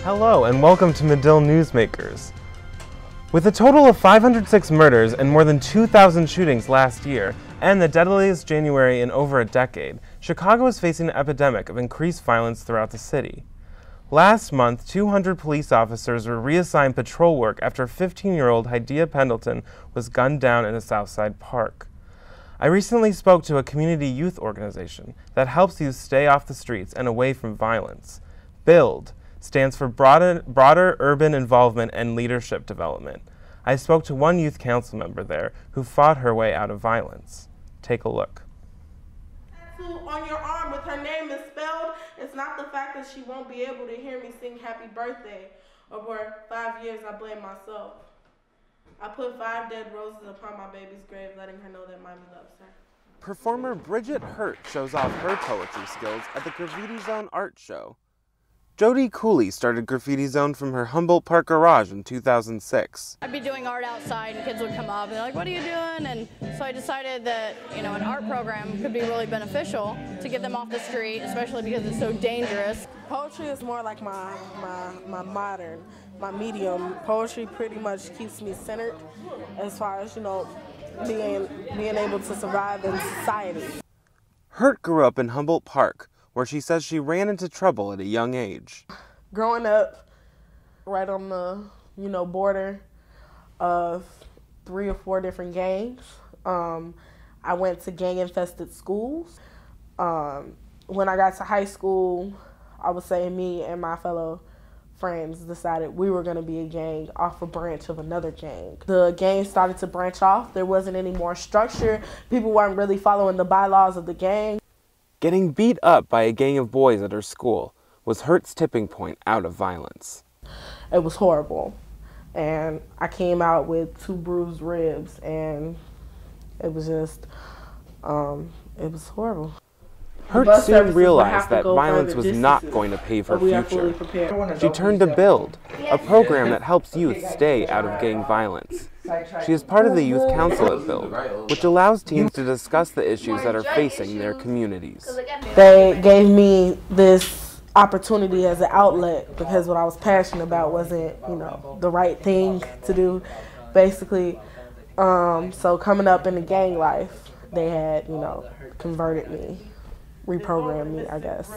Hello and welcome to Medill Newsmakers. With a total of 506 murders and more than 2,000 shootings last year, and the deadliest January in over a decade, Chicago is facing an epidemic of increased violence throughout the city. Last month, 200 police officers were reassigned patrol work after 15-year-old Hydea Pendleton was gunned down in a Southside park. I recently spoke to a community youth organization that helps youth stay off the streets and away from violence. BUILD stands for broader urban involvement and leadership development. I spoke to one youth council member there who fought her way out of violence. Take a look. On your arm with her name misspelled, it's not the fact that she won't be able to hear me sing happy birthday, or for 5 years I blame myself. I put 5 dead roses upon my baby's grave, letting her know that mommy loves her. Performer Bridget Hurt shows off her poetry skills at the Graffiti Zone art show. Jody Kooley started Graffiti Zone from her Humboldt Park garage in 2006. I'd be doing art outside and kids would come up and they're like, what are you doing? And so I decided that, an art program could be really beneficial to get them off the street, especially because it's so dangerous. Poetry is more like my medium. Poetry pretty much keeps me centered as far as, being able to survive in society. Hurt grew up in Humboldt Park, where she says she ran into trouble at a young age. Growing up right on the, border of 3 or 4 different gangs, I went to gang-infested schools. When I got to high school, I would say me and my fellow friends decided we were going to be a gang off a branch of another gang. The gang started to branch off. There wasn't any more structure. People weren't really following the bylaws of the gang. Getting beat up by a gang of boys at her school was Hurt's tipping point out of violence. It was horrible. And I came out with 2 bruised ribs, and it was just, it was horrible. Hurt soon realized that violence was not going to pave her future. She turned to BUILD, a program that helps youth stay out of gang violence. She is part of the Youth Council at BUILD, which allows teens to discuss the issues that are facing their communities. They gave me this opportunity as an outlet because what I was passionate about wasn't, the right thing to do, basically. So coming up in the gang life, they had, converted me, reprogrammed me, I guess,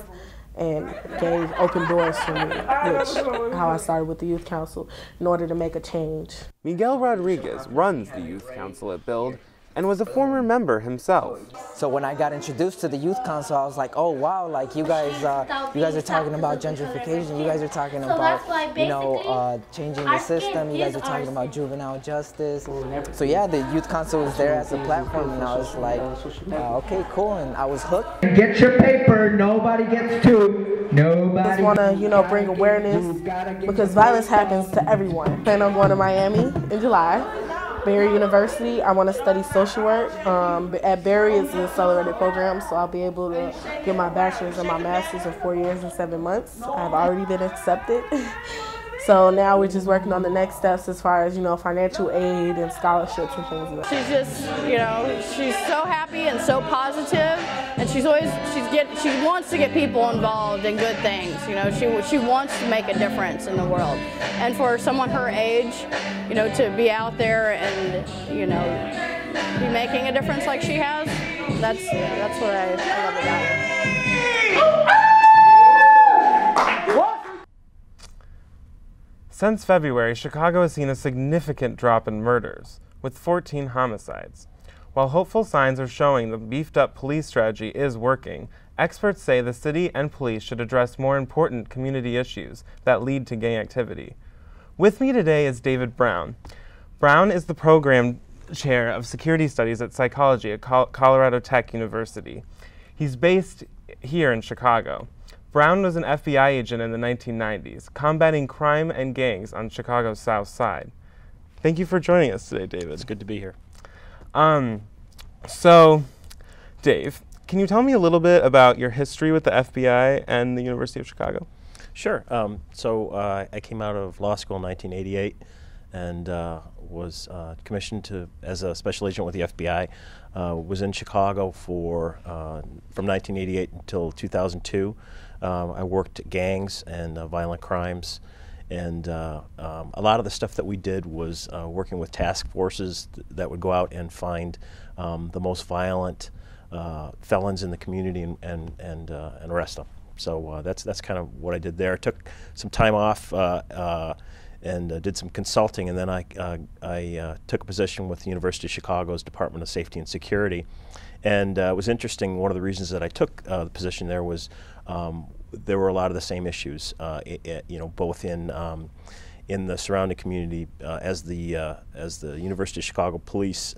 and gave open doors for me, which how I started with the Youth Council in order to make a change. Miguel Rodriguez runs the Youth Council at BUILD and was a former member himself. So when I got introduced to the Youth Council, I was like, oh wow, like you guys are talking about gentrification, you guys are talking about, changing the system, you guys are talking about juvenile justice. So yeah, the Youth Council was there as a platform, and I was like, okay, cool, and I was hooked. Get your paper, nobody gets to. Nobody. I just want to, bring awareness because violence happens to everyone. I plan on going to Miami in July. Barry University, I want to study social work. At Barry, it's an accelerated program, so I'll be able to get my bachelor's and my master's in 4 years and 7 months. I've already been accepted. So now we're just working on the next steps as far as, financial aid and scholarships and things like that. She's just, she's so happy and so positive, and she wants to get people involved in good things. She wants to make a difference in the world. And for someone her age, to be out there and, be making a difference like she has, that's what I love about her. Since February, Chicago has seen a significant drop in murders, with 14 homicides. While hopeful signs are showing the beefed-up police strategy is working, experts say the city and police should address more important community issues that lead to gang activity. With me today is David Brown. Brown is the program chair of security studies at psychology at Colorado Tech University. He's based here in Chicago. Brown was an FBI agent in the 1990s, combating crime and gangs on Chicago's South Side. Thank you for joining us today, David. It's good to be here. So, Dave, can you tell me a little bit about your history with the FBI and the University of Chicago? Sure. I came out of law school in 1988 and was commissioned as a special agent with the FBI. Was in Chicago from 1988 until 2002. I worked gangs and violent crimes, and a lot of the stuff that we did was working with task forces that would go out and find the most violent felons in the community and arrest them. So that's kind of what I did there. I took some time off and did some consulting, and then I took a position with the University of Chicago's Department of Safety and Security. And it was interesting. One of the reasons that I took the position there was there were a lot of the same issues, both in the surrounding community as the University of Chicago Police.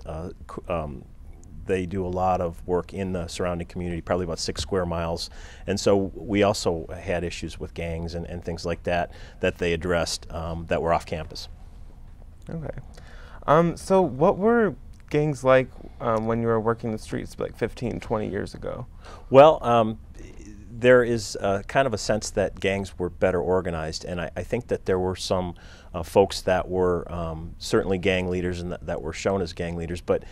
They do a lot of work in the surrounding community, probably about 6 square miles. And so we also had issues with gangs and things like that they addressed that were off campus. Okay. So what were gangs like when you were working the streets like 15, 20 years ago? Well, there is kind of a sense that gangs were better organized, and I think that there were some folks that were certainly gang leaders and that were shown as gang leaders, but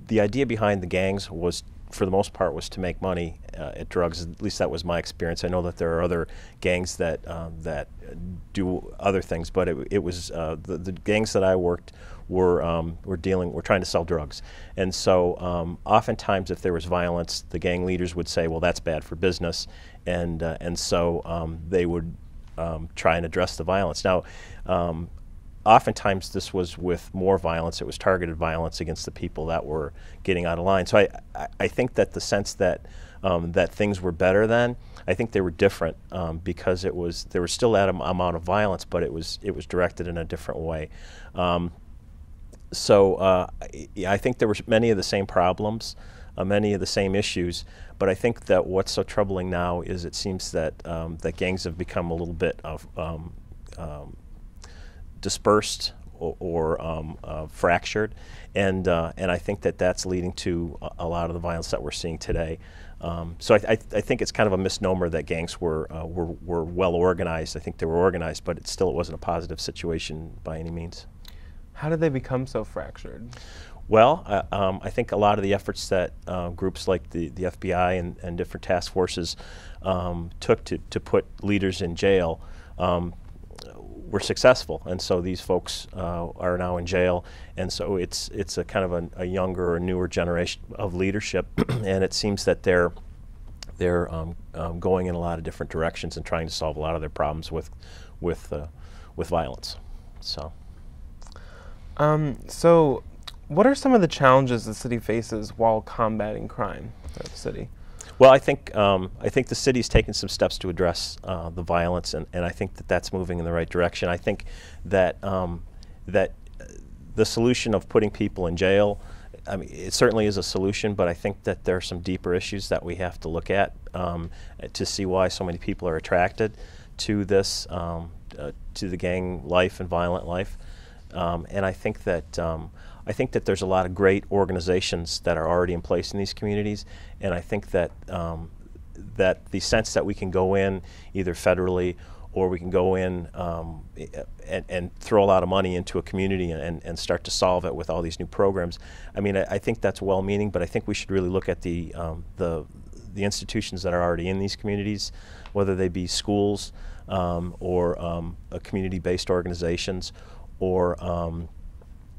the idea behind the gangs was, for the most part, was to make money at drugs. At least that was my experience. I know that there are other gangs that do other things, but it was the gangs that I worked were trying to sell drugs, and so oftentimes if there was violence, the gang leaders would say, well, that's bad for business, and so they would try and address the violence. Now, oftentimes this was with more violence. It was targeted violence against the people that were getting out of line. So I think that the sense that that things were better then, I think they were different because there was still that amount of violence, but it was directed in a different way. So I think there were many of the same problems, many of the same issues, but I think that what's so troubling now is it seems that that gangs have become a little bit of dispersed or fractured, and I think that that's leading to a lot of the violence that we're seeing today. So I think it's kind of a misnomer that gangs were well organized. I think they were organized, but it wasn't a positive situation by any means. How did they become so fractured? Well, I think a lot of the efforts that groups like the FBI and different task forces took to put leaders in jail were successful, and so these folks are now in jail, and so it's a kind of a younger or newer generation of leadership, and it seems that they're going in a lot of different directions and trying to solve a lot of their problems with violence. So what are some of the challenges the city faces while combating crime at the city? Well, I think the city's taken some steps to address the violence, and I think that that's moving in the right direction. I think that that the solution of putting people in jail, I mean, it certainly is a solution, but I think that there are some deeper issues that we have to look at to see why so many people are attracted to this, to the gang life and violent life. And I think that there's a lot of great organizations that are already in place in these communities, and I think that that the sense that we can go in either federally or we can go in and throw a lot of money into a community and start to solve it with all these new programs. I mean, I think that's well-meaning, but I think we should really look at the institutions that are already in these communities, whether they be schools or community-based organizations, or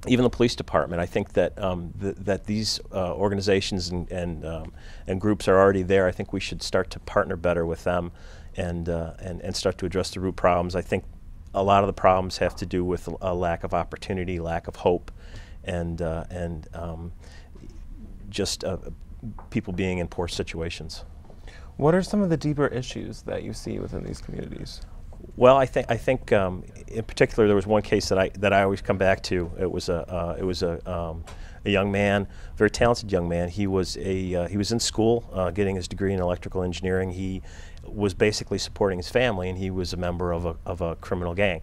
even the police department. I think that that these organizations and groups are already there. I think we should start to partner better with them and start to address the root problems. I think a lot of the problems have to do with a lack of opportunity, lack of hope, and just people being in poor situations. What are some of the deeper issues that you see within these communities? Well, I think in particular there was one case that I always come back to. It was a young man, very talented young man. He was in school getting his degree in electrical engineering. He was basically supporting his family, and he was a member of a criminal gang.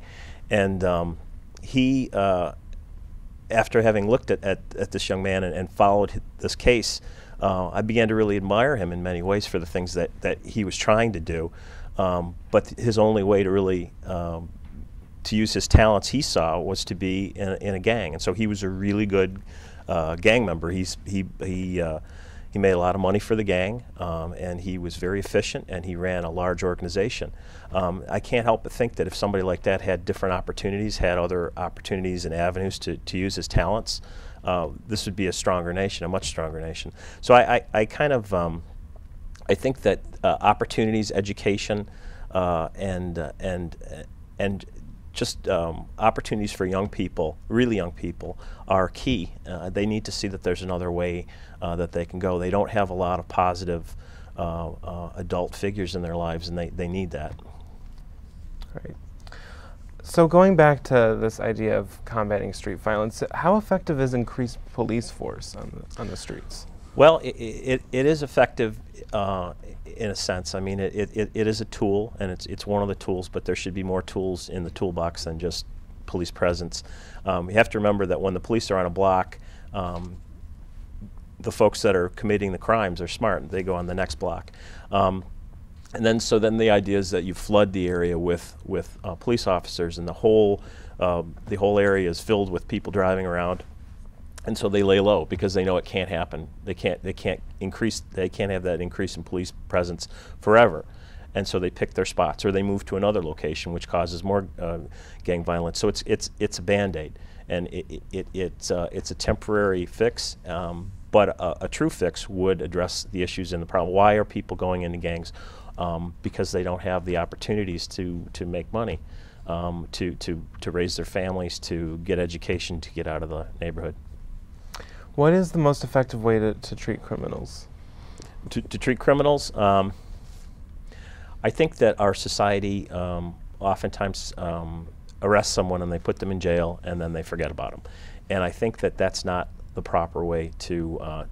And he, after having looked at this young man and followed this case, I began to really admire him in many ways for the things that he was trying to do. But his only way to really to use his talents, he saw, was to be in a gang, and so he was a really good gang member. He He made a lot of money for the gang, and he was very efficient, and he ran a large organization. I can't help but think that if somebody like that had different opportunities, had other opportunities and avenues to use his talents, this would be a stronger nation, a much stronger nation. So I kind of, I think that opportunities, education, and just opportunities for young people, really young people, are key. They need to see that there's another way that they can go. They don't have a lot of positive adult figures in their lives, and they need that. Right. So going back to this idea of combating street violence, how effective is increased police force on the streets? Well, it is effective in a sense. I mean, it is a tool, and it's one of the tools, but there should be more tools in the toolbox than just police presence. You have to remember that when the police are on a block, the folks that are committing the crimes are smart. They go on the next block. And then the idea is that you flood the area with police officers, and the whole area is filled with people driving around. And so they lay low because they know it can't happen. They can't have that increase in police presence forever. And so they pick their spots, or they move to another location, which causes more gang violence. So it's a Band-Aid, and it's a temporary fix, but a true fix would address the issues and the problem. Why are people going into gangs? Because they don't have the opportunities to make money, to raise their families, to get education, to get out of the neighborhood. What is the most effective way to treat criminals? To treat criminals, I think that our society oftentimes arrests someone and they put them in jail and then they forget about them. And I think that that's not the proper way to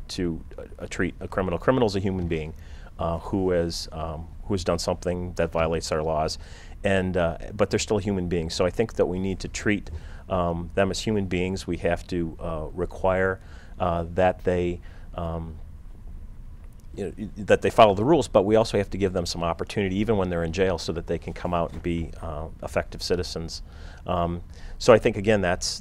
treat a criminal. A criminal is a human being who has done something that violates our laws, but they're still a human being. So I think that we need to treat them as human beings. We have to require that they follow the rules, but we also have to give them some opportunity, even when they're in jail, so that they can come out and be effective citizens. So I think, again, that's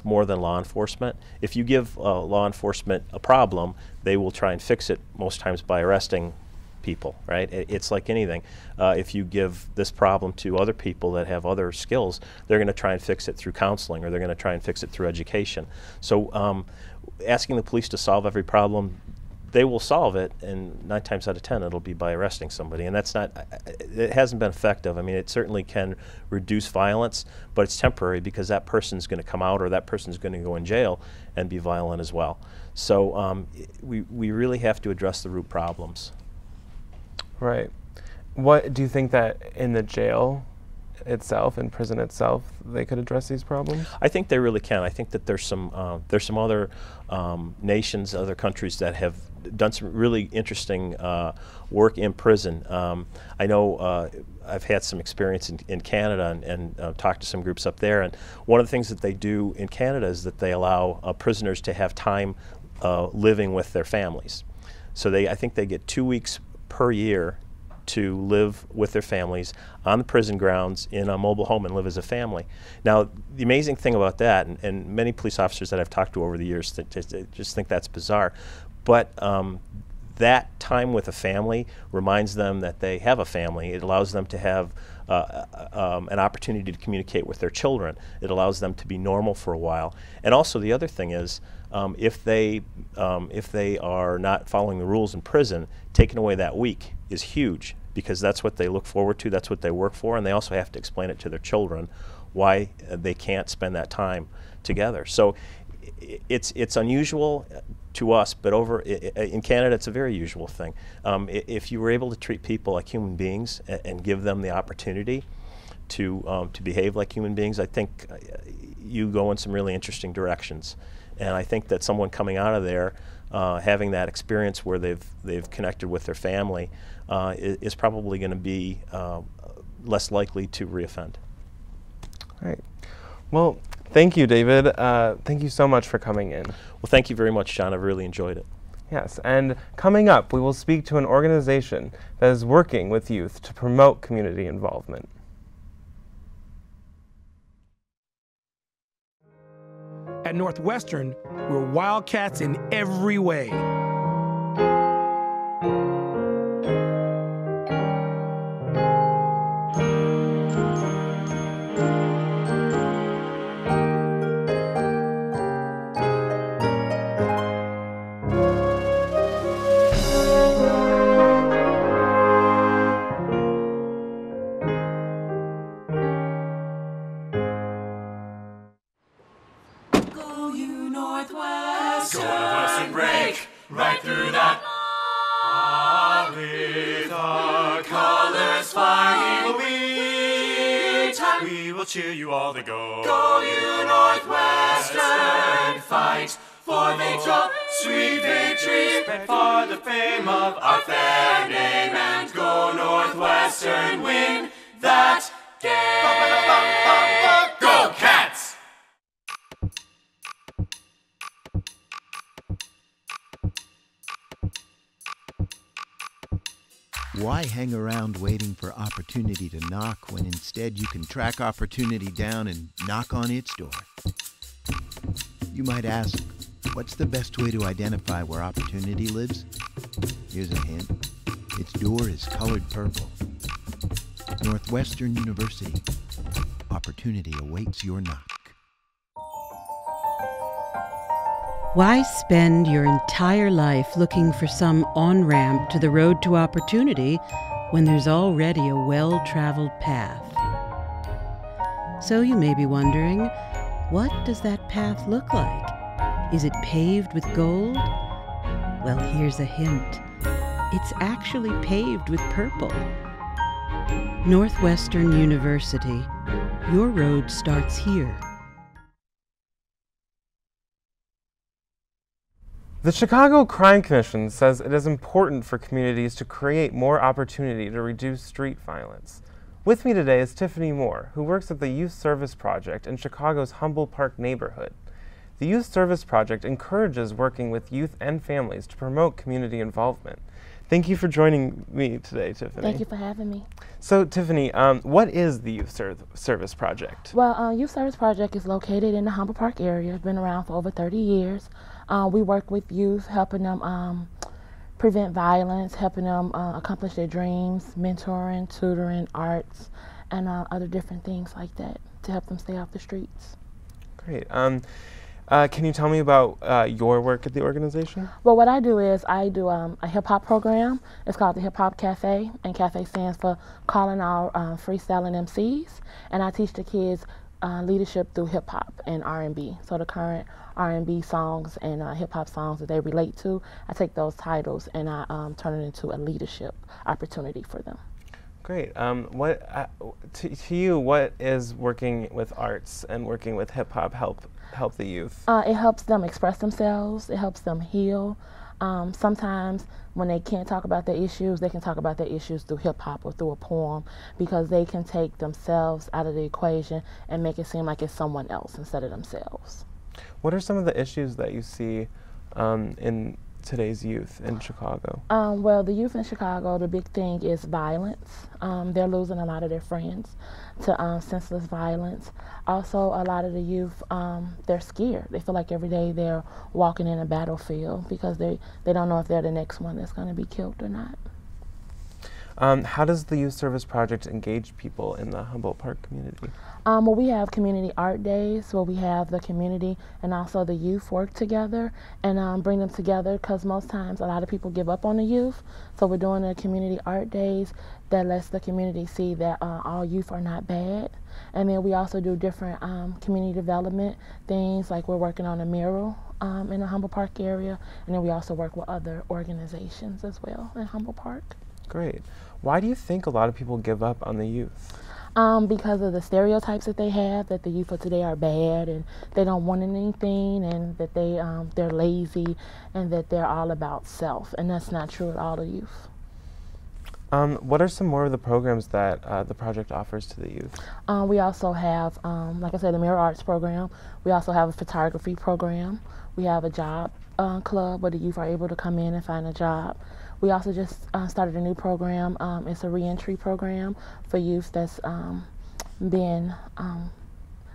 more than law enforcement. If you give law enforcement a problem, they will try and fix it most times by arresting people, right? It's like anything. If you give this problem to other people that have other skills, they're going to try and fix it through counseling, or they're going to try and fix it through education. So asking the police to solve every problem, they will solve it, and 9 times out of 10 it'll be by arresting somebody, and that's not, it hasn't been effective. I mean, it certainly can reduce violence, but it's temporary, because that person's going to come out, or that person's going to go in jail and be violent as well. So we really have to address the root problems. Right. What do you think that in the jail itself, in prison itself, they could address these problems? I think they really can. I think that there's some other nations, other countries that have done some really interesting work in prison. I know I've had some experience in Canada and talked to some groups up there, and one of the things that they do in Canada is that they allow prisoners to have time living with their families. So I think they get 2 weeks per year to live with their families on the prison grounds in a mobile home and live as a family. Now, the amazing thing about that, and many police officers that I've talked to over the years just think that's bizarre, but that time with a family reminds them that they have a family. It allows them to have an opportunity to communicate with their children. It allows them to be normal for a while. And also, the other thing is, if they are not following the rules in prison, taking away that week is huge, because that's what they look forward to, that's what they work for, and they also have to explain it to their children why they can't spend that time together. So it's unusual to us, but over in Canada it's a very usual thing. If you were able to treat people like human beings and give them the opportunity to behave like human beings, I think you go in some really interesting directions. And I think that someone coming out of there having that experience where they've connected with their family is probably going to be less likely to reoffend. All right. Well, thank you, David. Thank you so much for coming in. Well, thank you very much, John. I've really enjoyed it. Yes, and coming up, we will speak to an organization that is working with youth to promote community involvement. At Northwestern, we're wildcats in every way. Let's fight evil, we will cheer you all to go. Go you Northwestern, fight for victory, sweet victory, spread for the fame of our fair name, and go Northwestern, win that game. Go Cats! Why hang around waiting for opportunity to knock when instead you can track opportunity down and knock on its door? You might ask, what's the best way to identify where opportunity lives? Here's a hint. Its door is colored purple. Northwestern University. Opportunity awaits your knock. Why spend your entire life looking for some on-ramp to the road to opportunity when there's already a well-traveled path? So you may be wondering, what does that path look like? Is it paved with gold? Well, here's a hint. It's actually paved with purple. Northwestern University. Your road starts here. The Chicago Crime Commission says it is important for communities to create more opportunity to reduce street violence. With me today is Tiffany Moore, who works at the Youth Service Project in Chicago's Humble Park neighborhood. The Youth Service Project encourages working with youth and families to promote community involvement. Thank you for joining me today, Tiffany. Thank you for having me. So, Tiffany, what is the Youth Service Project? Well, Youth Service Project is located in the Humble Park area. It's been around for over 30 years. We work with youth, helping them prevent violence, helping them accomplish their dreams, mentoring, tutoring, arts, and other different things like that to help them stay off the streets. Great. Can you tell me about your work at the organization? Well, what I do is I do a hip-hop program. It's called the Hip Hop Cafe, and Cafe stands for Calling All Freestyling MCs. And I teach the kids leadership through hip-hop and R&B. So the current R&B songs and hip-hop songs that they relate to, I take those titles and I turn it into a leadership opportunity for them. Great. To you, what is working with arts and working with hip-hop help the youth? It helps them express themselves. It helps them heal. Sometimes when they can't talk about their issues, they can talk about their issues through hip-hop or through a poem, because they can take themselves out of the equation and make it seem like it's someone else instead of themselves. What are some of the issues that you see in today's youth in Chicago? Well, the youth in Chicago, the big thing is violence. They're losing a lot of their friends to senseless violence. Also, a lot of the youth, they're scared. They feel like every day they're walking in a battlefield because they don't know if they're the next one that's going to be killed or not. How does the Youth Service Project engage people in the Humboldt Park community? Well, we have community art days where we have the community and also the youth work together and bring them together, because most times a lot of people give up on the youth. So we're doing the community art days that lets the community see that all youth are not bad. And then we also do different community development things, like we're working on a mural in the Humboldt Park area, and then we also work with other organizations as well in Humboldt Park. Great. Why do you think a lot of people give up on the youth? Because of the stereotypes that they have, that the youth of today are bad and they don't want anything, and that they're lazy and that they're all about self, and that's not true at all of youth. What are some more of the programs that the project offers to the youth? We also have, like I said, the Mirror Arts program. We also have a photography program. We have a job club where the youth are able to come in and find a job. We also just started a new program. It's a reentry program for youth that's been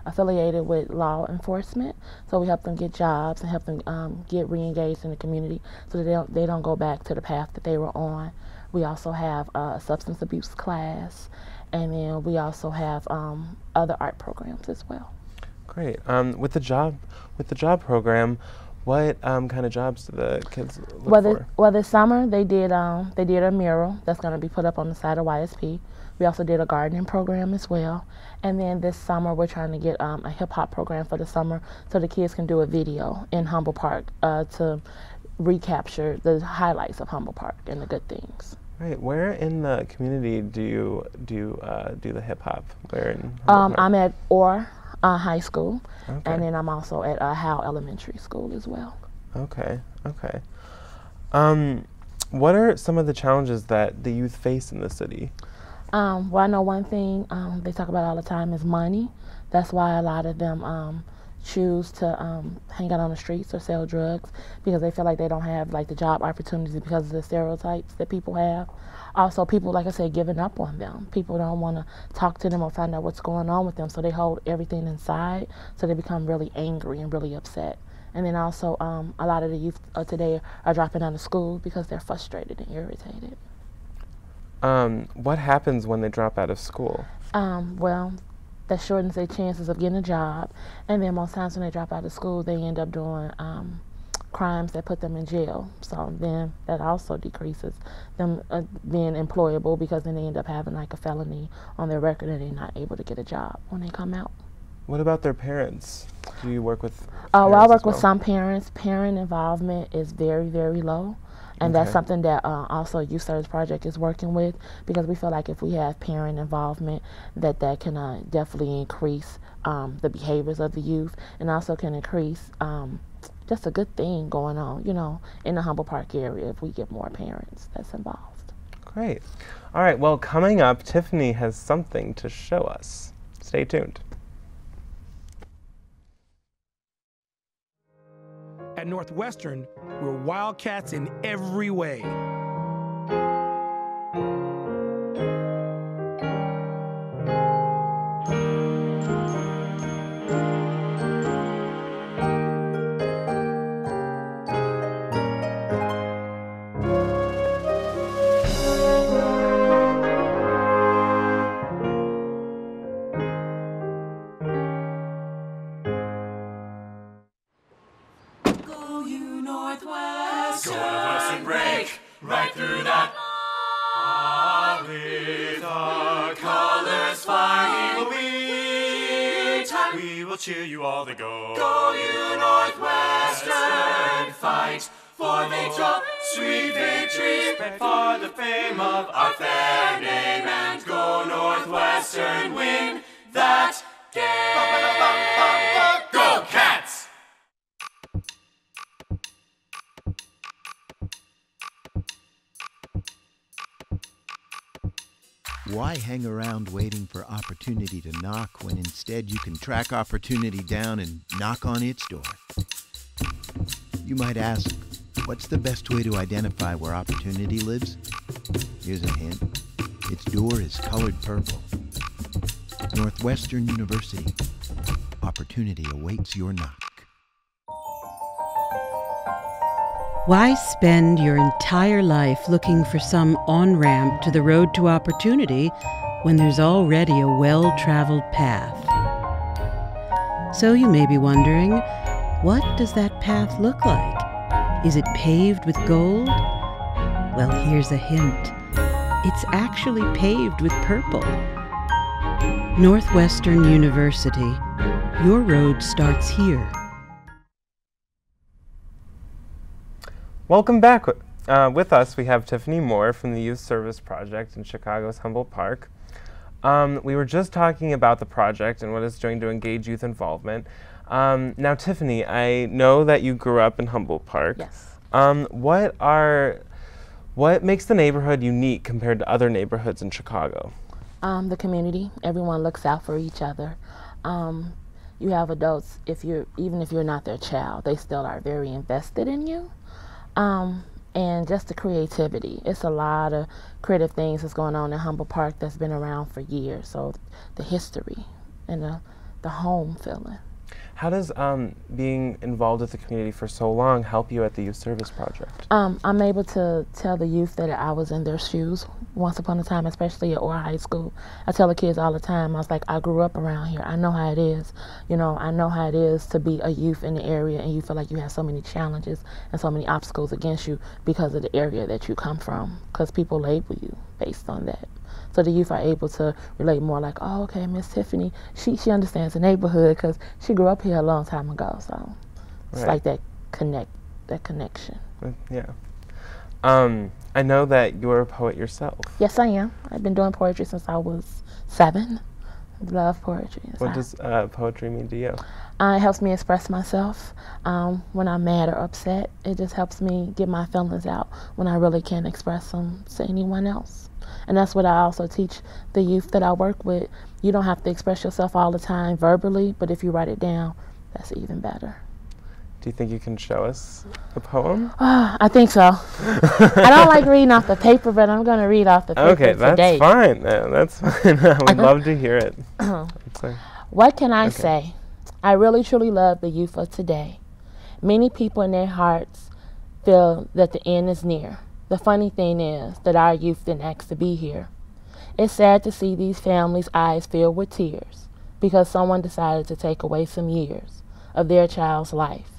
affiliated with law enforcement. So we help them get jobs and help them get re-engaged in the community so that they don't go back to the path that they were on. We also have a substance abuse class, and then we also have other art programs as well. Great. With the job program, what kind of jobs do the kids look for? Well, this summer they did a mural that's going to be put up on the side of YSP. We also did a gardening program as well. And then this summer we're trying to get a hip-hop program for the summer so the kids can do a video in Humboldt Park to recapture the highlights of Humboldt Park and the good things. Right. Where in the community do you do the hip hop? Where in? I'm at Orr High School, Okay. and then I'm also at Howe Elementary School as well. Okay. Okay. What are some of the challenges that the youth face in the city? Well, I know one thing they talk about all the time is money. That's why a lot of them choose to hang out on the streets or sell drugs, because they feel like they don't have like the job opportunities because of the stereotypes that people have. Also, people, like I said, giving up on them. People don't want to talk to them or find out what's going on with them, so they hold everything inside, so they become really angry and really upset. And then also, a lot of the youth today are dropping out of school because they're frustrated and irritated. What happens when they drop out of school? Well, that shortens their chances of getting a job, and then most times when they drop out of school, they end up doing crimes that put them in jail. So then that also decreases them being employable, because then they end up having like a felony on their record and they're not able to get a job when they come out. What about their parents? Do you work with well, I work with some parents. Parent involvement is very, very low. And that's something that also Youth Service Project is working with, because we feel like if we have parent involvement, that can definitely increase the behaviors of the youth, and also can increase just a good thing going on, you know, in the Humboldt Park area if we get more parents that's involved. Great. All right, well, coming up, Tiffany has something to show us. Stay tuned. At Northwestern, we're wildcats in every way. Northwestern, break right through that. With our colors flying, we will cheer you all to go. Go you Northwestern, fight for victory, sweet victory, spread for the fame of our fair name, and go Northwestern, win that game. Go Cats! Why hang around waiting for opportunity to knock when instead you can track opportunity down and knock on its door? You might ask, what's the best way to identify where opportunity lives? Here's a hint. Its door is colored purple. Northwestern University. Opportunity awaits your knock. Why spend your entire life looking for some on-ramp to the road to opportunity when there's already a well-traveled path? So you may be wondering, what does that path look like? Is it paved with gold? Well, here's a hint. It's actually paved with purple. Northwestern University. Your road starts here. Welcome back. With us, we have Tiffany Moore from the Youth Service Project in Chicago's Humboldt Park. We were just talking about the project and what it's doing to engage youth involvement. Now, Tiffany, I know that you grew up in Humboldt Park. Yes. What makes the neighborhood unique compared to other neighborhoods in Chicago? The community. Everyone looks out for each other. You have adults, even if you're not their child, they still are very invested in you. And just the creativity. It's a lot of creative things that's going on in Humboldt Park that's been around for years. So the history and the home feeling. How does being involved with the community for so long help you at the Youth Service Project? I'm able to tell the youth that I was in their shoes once upon a time, especially at Orr High School. I tell the kids all the time, I was like, I grew up around here. I know how it is. You know, I know how it is to be a youth in the area and you feel like you have so many challenges and so many obstacles against you because of the area that you come from, because people label you based on that. So the youth are able to relate more like, oh, okay, Miss Tiffany, she understands the neighborhood because she grew up here a long time ago. So it's like that connection. Yeah. I know that you're a poet yourself. Yes, I am. I've been doing poetry since I was 7. I love poetry. What does poetry mean to you? It helps me express myself when I'm mad or upset. It just helps me get my feelings out when I really can't express them to anyone else. And that's what I also teach the youth that I work with. You don't have to express yourself all the time verbally, but if you write it down, that's even better. Do you think you can show us a poem? I think so. I don't like reading off the paper, but I'm going to read off the paper today. Okay, that's fine. That's fine. We'd love to hear it. What can I say? I really truly love the youth of today. Many people in their hearts feel that the end is near. The funny thing is that our youth didn't ask to be here. It's sad to see these families' eyes filled with tears because someone decided to take away some years of their child's life.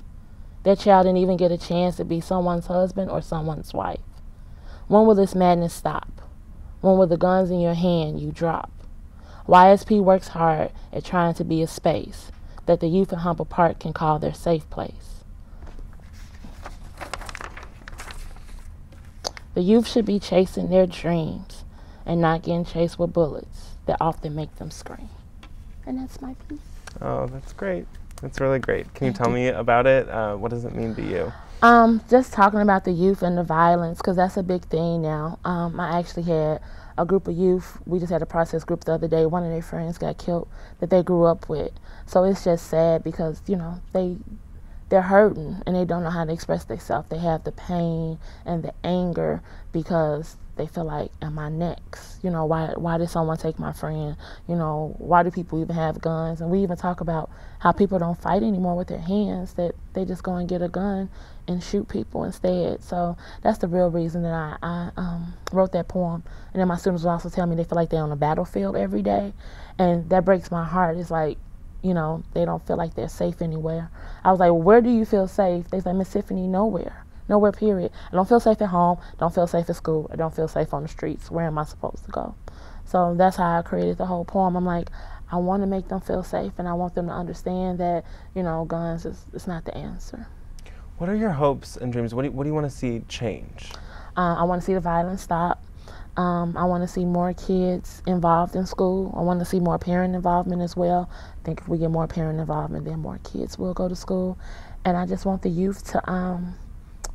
Their child didn't even get a chance to be someone's husband or someone's wife. When will this madness stop? When will the guns in your hand you drop? YSP works hard at trying to be a space that the youth in Humble Park can call their safe place. The youth should be chasing their dreams and not getting chased with bullets that often make them scream. And that's my piece. Oh, that's great. That's really great. Can you tell me about it? What does it mean to you? Just talking about the youth and the violence, because that's a big thing now. I actually had a group of youth. We just had a process group the other day. One of their friends got killed that they grew up with. So it's just sad because, you know, they're hurting and they don't know how to express themselves. They have the pain and the anger because they feel like, am I next? You know, why did someone take my friend? You know, why do people even have guns? And we even talk about how people don't fight anymore with their hands, that they just go and get a gun and shoot people instead. So that's the real reason that I wrote that poem. And then my students will also tell me they feel like they're on a battlefield every day. And that breaks my heart. It's like, you know, they don't feel like they're safe anywhere. I was like, well, where do you feel safe? They said, Miss Tiffany, nowhere. Nowhere, period. I don't feel safe at home, don't feel safe at school, I don't feel safe on the streets. Where am I supposed to go? So that's how I created the whole poem. I'm like, I want to make them feel safe, and I want them to understand that, you know, guns is not the answer. What are your hopes and dreams? What do you want to see change? I want to see the violence stop. I want to see more kids involved in school. I want to see more parent involvement as well. I think if we get more parent involvement, then more kids will go to school. And I just want the youth to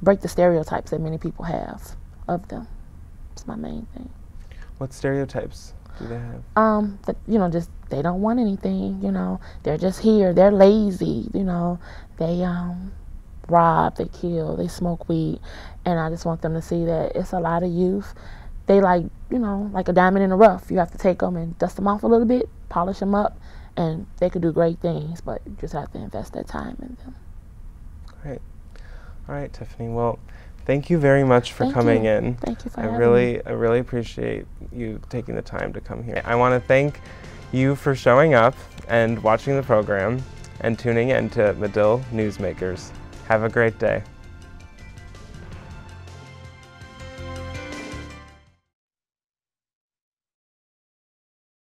break the stereotypes that many people have of them. It's my main thing. What stereotypes do they have? That, you know, just they don't want anything, you know. They're just here. They're lazy, you know. They rob, they kill, they smoke weed. And I just want them to see that it's a lot of youth. They like, you know, like a diamond in the rough. You have to take them and dust them off a little bit, polish them up, and they could do great things, but you just have to invest that time in them. Great. All right, Tiffany. Well, thank you very much for coming in. Thank you for having me. I really appreciate you taking the time to come here. I want to thank you for showing up and watching the program and tuning in to Medill Newsmakers. Have a great day.